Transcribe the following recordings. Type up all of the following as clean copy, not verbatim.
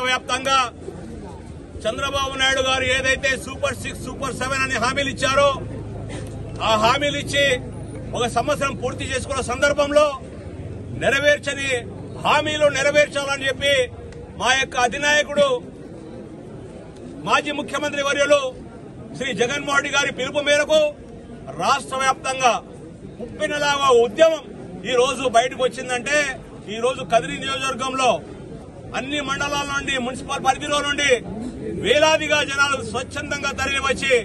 వ్యాప్తంగా చంద్రబాబు నాయుడు గారు ఏదైతే సూపర్ 6, సూపర్ 7 అని హామీలు ఇచ్చారో ఆ హామీలు ఇచ్చి ఒక సంవత్సరం పూర్తి చేసుకున్న సందర్భంలో నెరవేర్చని హామీలు నెరవేర్చాలని చెప్పి మా యొక్క అధినాయకుడు మాజీ ముఖ్యమంత్రి వర్యులు శ్రీ జగన్మోహన్ రెడ్డి గారి పిలుపు మేరకు రాష్ట్ర వ్యాప్తంగా ఉప్పెనలాగా ఉద్యమం ఈ రోజు బయటకు వచ్చిందంటే ఈ రోజు కదిరి నియోజకవర్గంలో అన్ని మండలాల నుండి మున్సిపల్ పరిధిలో నుండి వేలాదిగా జనాలు స్వచ్ఛందంగా తరలివచ్చి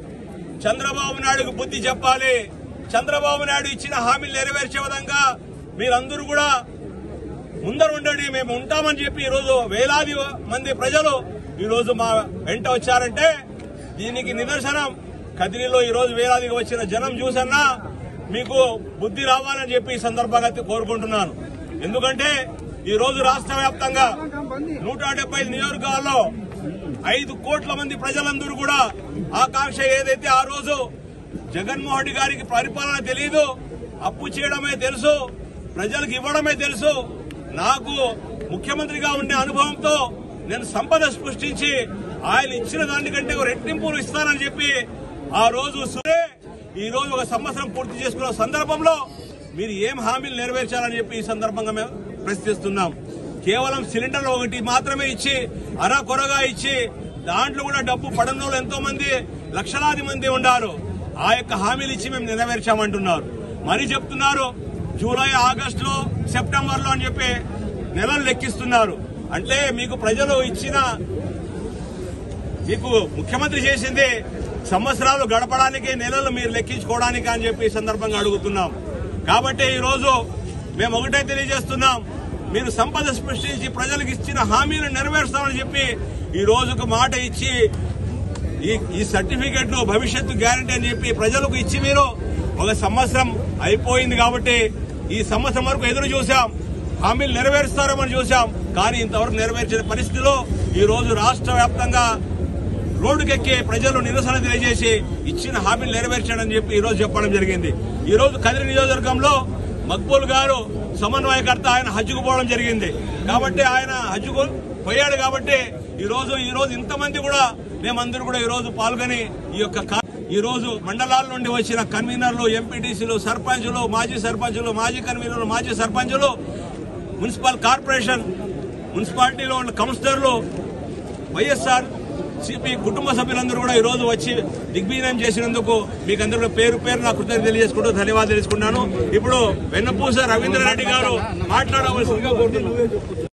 చంద్రబాబు నాయుడుకు బుద్ధి చెప్పాలి, చంద్రబాబు నాయుడు ఇచ్చిన హామీలు నెరవేర్చే విధంగా మీరందరూ కూడా ముందర ఉండండి, మేము ఉంటామని చెప్పి ఈ రోజు వేలాది మంది ప్రజలు ఈ రోజు మా వెంట వచ్చారంటే దీనికి నిదర్శనం కదిరిలో ఈ రోజు వేలాదిగా వచ్చిన జనం చూసన్నా మీకు బుద్ధి రావాలని చెప్పి ఈ సందర్భంగా కోరుకుంటున్నాను. ఎందుకంటే ఈ రోజు రాష్ట్ర వ్యాప్తంగా 175 నియోజకవర్గాల్లో 5 కోట్ల మంది ప్రజలందరూ కూడా ఆకాంక్ష ఏదైతే ఆ రోజు జగన్మోహన్ రెడ్డి గారికి పరిపాలన తెలియదు, అప్పు చేయడమే తెలుసు, ప్రజలకు ఇవ్వడమే తెలుసు, నాకు ముఖ్యమంత్రిగా ఉండే అనుభవంతో నేను సంపద సృష్టించి ఆయన ఇచ్చిన దానికంటే రెట్టింపులు ఇస్తానని చెప్పి ఆ రోజు ఈ రోజు ఒక సంవత్సరం పూర్తి చేసుకున్న సందర్భంలో మీరు ఏం హామీలు నెరవేర్చాలని చెప్పి ఈ సందర్భంగా మేము ప్రశ్నిస్తున్నాం. కేవలం సిలిండర్లు ఒకటి మాత్రమే ఇచ్చి అరకొరగా ఇచ్చి దాంట్లో కూడా డబ్బు పడని వాళ్ళు ఎంతో మంది లక్షలాది మంది ఉన్నారు. ఆ యొక్క హామీలు ఇచ్చి మేము నెరవేర్చామంటున్నారు. మరి చెప్తున్నారు జూలై, ఆగస్టులో, సెప్టెంబర్లో అని చెప్పి నెలలు లెక్కిస్తున్నారు. అంటే మీకు ప్రజలు ఇచ్చిన మీకు ముఖ్యమంత్రి చేసింది సంవత్సరాలు గడపడానికి, నెలలు మీరు లెక్కించుకోవడానికి అని చెప్పి ఈ సందర్భంగా అడుగుతున్నాం. కాబట్టి ఈ రోజు మేము ఒకటే తెలియజేస్తున్నాం, మీరు సంపద సృష్టించి ప్రజలకు ఇచ్చిన హామీలను నెరవేరుస్తామని చెప్పి ఈ రోజుకు మాట ఇచ్చి ఈ సర్టిఫికెట్ ను భవిష్యత్తు గ్యారంటీ అని చెప్పి ప్రజలకు ఇచ్చి మీరు ఒక సంవత్సరం అయిపోయింది. కాబట్టి ఈ సంవత్సరం వరకు ఎదురు చూశాం, హామీలు నెరవేరుస్తారని చూశాం, కానీ ఇంతవరకు నెరవేర్చిన పరిస్థితిలో ఈ రోజు రాష్ట్ర వ్యాప్తంగా రోడ్డుకెక్కి ప్రజలు నిరసన తెలియజేసి ఇచ్చిన హామీలు నెరవేర్చాడని చెప్పి ఈ రోజు చెప్పడం జరిగింది. ఈ రోజు కదిరి నియోజకవర్గంలో మక్బూల్ గారు సమన్వయకర్త, ఆయన హజ్కు పోవడం జరిగింది. కాబట్టి ఆయన హజ్కు పోయాడు కాబట్టి ఈ రోజు ఇంతమంది కూడా మేమందరూ కూడా ఈ రోజు పాల్గొని ఈ రోజు మండలాల నుండి వచ్చిన కన్వీనర్లు, ఎంపీటీసీలు, సర్పంచులు, మాజీ సర్పంచులు, మాజీ కన్వీనర్లు, మాజీ సర్పంచులు, మున్సిపల్ కార్పొరేషన్, మున్సిపాలిటీలో ఉన్న కౌన్సిలర్లు, వైఎస్ఆర్ సిపి కుటుంబ సభ్యులందరూ కూడా ఈ రోజు వచ్చి దిగ్విజయం చేసినందుకు మీకు అందరూ పేరు నా కృతజ్ఞతలు తెలియజేసుకుంటూ ధన్యవాదాలు తెలుసుకున్నాను. ఇప్పుడు వెన్నపూస రవీంద్రారెడ్డి గారు మాట్లాడవలసిందిగా కోరుతున్నాను.